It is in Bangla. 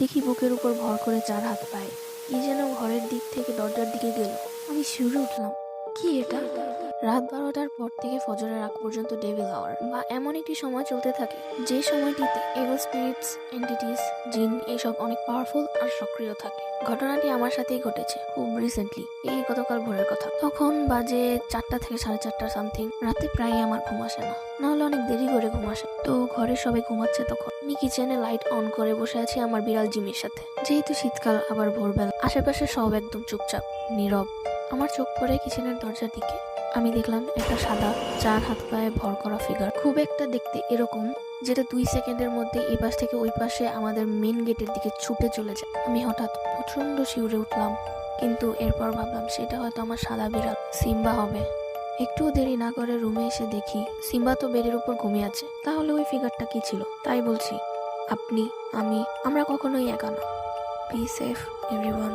দেখি বুকের উপর ভর করে 4 হাত পায়। কি যেন ঘরের দিক থেকে দরজার দিকে গেল। আমি শিউরে উঠলাম। কি এটা? রাত 12টার পর থেকে ফজরের আগ পর্যন্ত ডেভিল আওয়ার বা এমন একটি সময় চলতে থাকে যে সময়টিতে এভিল স্পিরিটস, এন্টিটিস, জিন এইসব অনেক পাওয়ারফুল আর সক্রিয় থাকে। ঘটনাটি আমার সাথেই ঘটেছে খুব রিসেন্টলি, এই গতকাল ভোরের কথা। তখন বাজে 4টা থেকে 4:30 সামথিং। রাতে প্রায় আমার ঘুম আসে না, নাহলে অনেক দেরি করে ঘুম আসে। তো ঘরে সবাই ঘুমাচ্ছে তখন। আমি কিচেনে লাইট অন করে বসে আছি আমার বিড়াল জিমির সাথে। যেহেতু শীতকাল আবার ভোরবেলা, আশেপাশে সব একদম চুপচাপ, নীরব। আমার চোখ পড়ে কিচেনের দরজার দিকে। আমি দেখলাম একটা সাদা 4 হাত পায়ে ভর করা ফিগার, খুব একটা দেখতে এরকম, যেটা 2 সেকেন্ডের মধ্যে এই পাশ থেকে ওই পাশে আমাদের মেন গেটের দিকে ছুটে চলে যায়। আমি হঠাৎ প্রচন্ড শিউরে উঠলাম, কিন্তু এরপর ভাবলাম সেটা হয়তো আমার সাদা বিড়াল সিম্বা হবে। একটুও দেরি না করে রুমে এসে দেখি সিম্বা তো বেডের উপর ঘুমিয়ে আছে। তাহলে ওই ফিগারটা কি ছিল? তাই বলছি, আপনি, আমরা কখনোই একা না। Be safe everyone.